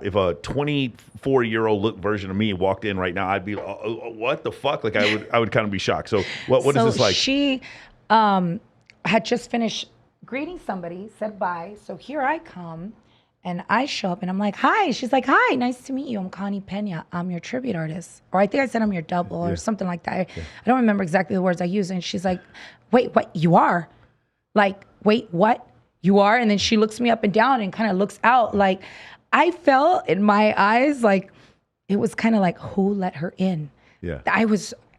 If a 24-year-old version of me walked in right now, I'd be, what the fuck? Like I would kind of be shocked. So what is this like? She had just finished greeting somebody, said bye. So here I come and I show up and I'm like, hi. She's like, hi, nice to meet you. I'm Connie Peña. I'm your tribute artist. Or I think I said I'm your double or something like that. I don't remember exactly the words I used. And she's like, wait, what? You are? Like, wait, what? You are? And then she looks me up and down and kind of looks out. Like, I felt in my eyes like it was kind of like, who let her in? Yeah.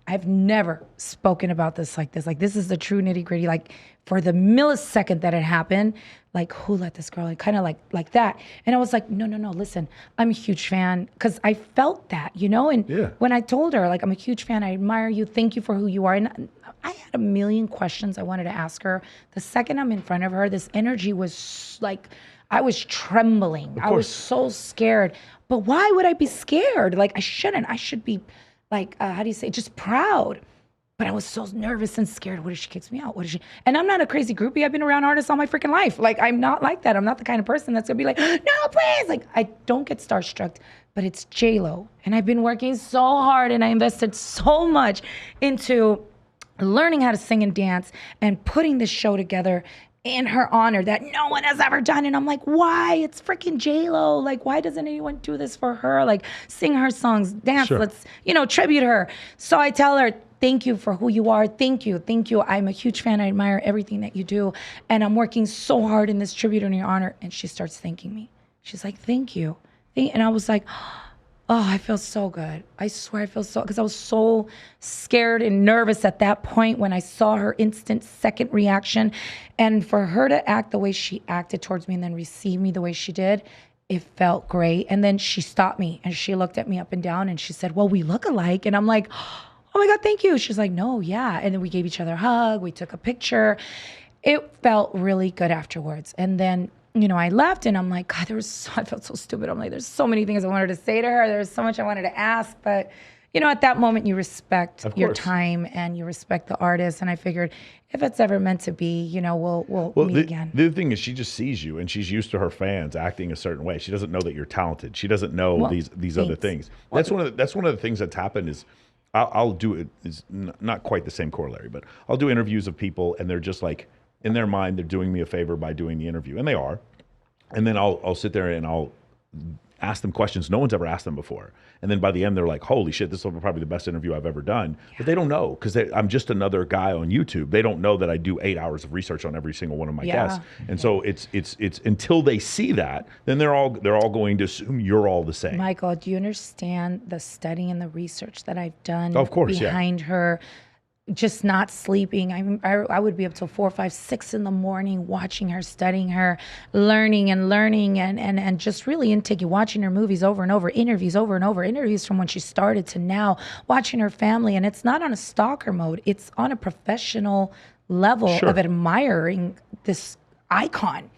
I've never spoken about this like this. Like, this is the true nitty gritty. Like, for the millisecond that it happened, like, who let this girl in? Kind of like that. And I was like, no, listen, I'm a huge fan. Because I felt that, you know? And when I told her, like, I'm a huge fan, I admire you, thank you for who you are. And I had a million questions I wanted to ask her. The second I'm in front of her, this energy was like, I was trembling. I was so scared. But why would I be scared? Like, I shouldn't. I should be like, how do you say, just proud. But I was so nervous and scared. What if she kicks me out? What if she? And I'm not a crazy groupie. I've been around artists all my freaking life. Like, I'm not like that. I'm not the kind of person that's gonna be like, no, please. Like, I don't get starstruck, but it's J-Lo. And I've been working so hard and I invested so much into learning how to sing and dance and putting this show together in her honor that no one has ever done. And I'm like, why? It's freaking J-Lo. Like, why doesn't anyone do this for her? Like, sing her songs, dance, let's, tribute her. So I tell her, thank you for who you are. Thank you. I'm a huge fan. I admire everything that you do. And I'm working so hard in this tribute in your honor. And she starts thanking me. She's like, thank you. And I was like, oh, I feel so good. I swear I feel so, because I was so scared and nervous at that point when I saw her instant second reaction. And for her to act the way she acted towards me and then receive me the way she did, it felt great. And then she stopped me and she looked at me up and down and she said, well, we look alike. And I'm like, oh my God, thank you. She's like, no, yeah. And then we gave each other a hug. We took a picture. It felt really good afterwards. And then, I left and I'm like, God, I felt so stupid. I'm like, there's so many things I wanted to say to her. There's so much I wanted to ask. But, at that moment, you respect your time and you respect the artist. And I figured if it's ever meant to be, we'll meet again. The thing is, she just sees you and she's used to her fans acting a certain way. She doesn't know that you're talented. She doesn't know these other things. That's one of the things that's happened is I'll do it. Is not quite the same corollary, but I'll do interviews of people and they're just like, in their mind, they're doing me a favor by doing the interview, and they are. And then I'll sit there and I'll ask them questions no one's ever asked them before. And then by the end, they're like, holy shit, this is probably the best interview I've ever done. Yeah. But they don't know because I'm just another guy on YouTube. They don't know that I do 8 hours of research on every single one of my guests. And so it's until they see that, then they're all going to assume you're all the same. Michael, do you understand the study and the research that I've done behind her? Just not sleeping. I would be up till 4, 5, 6 in the morning watching her, studying her, learning and just really intaking, watching her movies over and over, interviews over and over, interviews from when she started to now, watching her family. And it's not on a stalker mode. It's on a professional level of admiring this icon.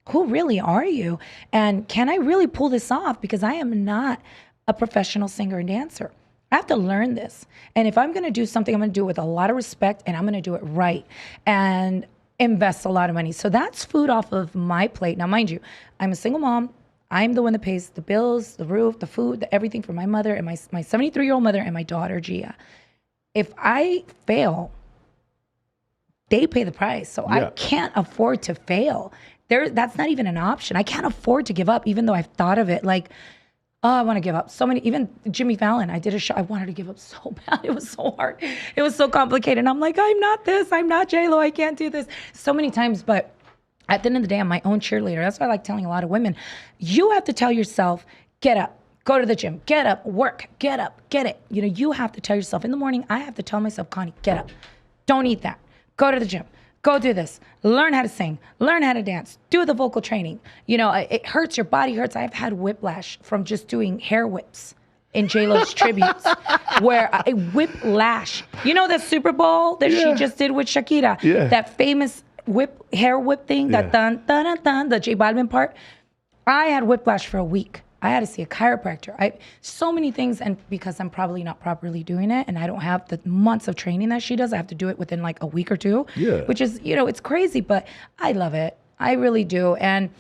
Who really are you? And can I really pull this off? Because I am not a professional singer and dancer. I have to learn this. And if I'm going to do something, I'm going to do it with a lot of respect and I'm going to do it right and invest a lot of money. So that's food off of my plate. Now, mind you, I'm a single mom. I'm the one that pays the bills, the roof, the food, everything for my mother and my 73-year-old mother and my daughter, Gia. If I fail, they pay the price. So I can't afford to fail. That's not even an option. I can't afford to give up, even though I've thought of it. Like, oh, I want to give up. So many, even Jimmy Fallon, I did a show. I wanted to give up so bad. It was so hard. It was so complicated. And I'm like, I'm not this. I'm not J-Lo. I can't do this. So many times. But at the end of the day, I'm my own cheerleader. That's why I like telling a lot of women. You have to tell yourself, get up, go to the gym, get up, work, get up, get it. You have to tell yourself in the morning, I have to tell myself, Connie, get up. Don't eat that. Go to the gym. Go do this. Learn how to sing. Learn how to dance. Do the vocal training. It hurts. Your body hurts. I've had whiplash from just doing hair whips in J-Lo's tributes where I whiplash. The Super Bowl that she just did with Shakira? Yeah. That famous hair whip thing, that dun, dun, dun, dun, the J Balvin part. I had whiplash for a week. I had to see a chiropractor. So many things, and because I'm probably not properly doing it, and I don't have the months of training that she does, I have to do it within like a week or two, which is, it's crazy, but I love it. I really do. And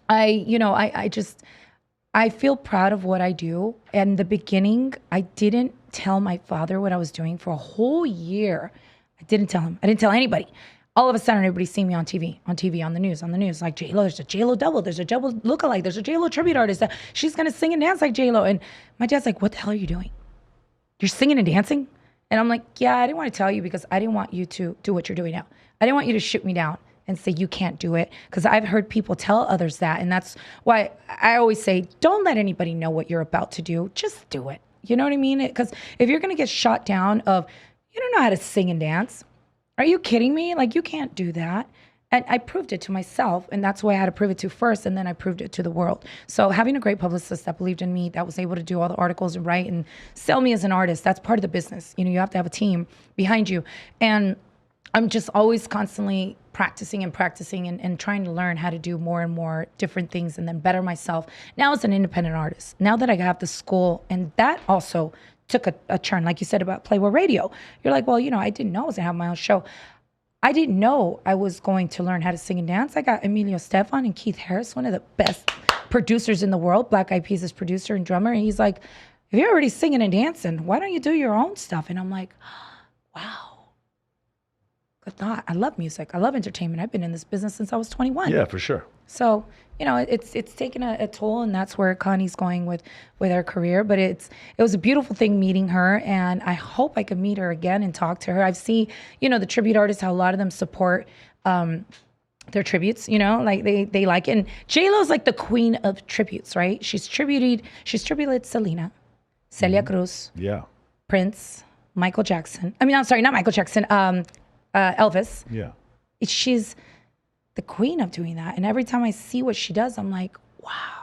I just, I feel proud of what I do. In the beginning, I didn't tell my father what I was doing for a whole year. I didn't tell him. I didn't tell anybody. All of a sudden, everybody's seeing me on TV, on the news. Like, J-Lo, there's a J-Lo double. There's a J-Lo lookalike. There's a J-Lo tribute artist. She's going to sing and dance like J-Lo. And my dad's like, what the hell are you doing? You're singing and dancing? And I'm like, yeah, I didn't want to tell you because I didn't want you to do what you're doing now. I didn't want you to shoot me down and say you can't do it, because I've heard people tell others that. And that's why I always say, don't let anybody know what you're about to do. Just do it. You know what I mean? Because if you're going to get shot down of, you don't know how to sing and dance. Are you kidding me? Like, you can't do that. And I proved it to myself, and that's why I had to prove it to first, and then I proved it to the world. So having a great publicist that believed in me, that was able to do all the articles and write and sell me as an artist, that's part of the business. You know, you have to have a team behind you. And I'm just always constantly practicing and trying to learn how to do more and more different things and then better myself. Now as an independent artist, now that I have the school, and that also took a turn, like you said about Playboy Radio. You're like, well, you know, I didn't know I was gonna have my own show. I didn't know I was going to learn how to sing and dance. I got Emilio Estefan and Keith Harris, one of the best producers in the world, Black Eyed Peas' producer and drummer. And he's like, if you're already singing and dancing, why don't you do your own stuff? And I'm like, wow. Good thought. I love music. I love entertainment. I've been in this business since I was 21. Yeah, for sure. So, you know, it's taken a toll, and that's where Connie's going with her career. But it was a beautiful thing meeting her, and I hope I can meet her again and talk to her. I've seen, you know, the tribute artists, how a lot of them support their tributes, you know, like they like it. And J-Lo's like the queen of tributes, right? She's tributed Selena, Celia Cruz, Prince, Michael Jackson. I mean, I'm sorry, not Michael Jackson, Elvis. Yeah. She's the queen of doing that. And every time I see what she does, I'm like, wow.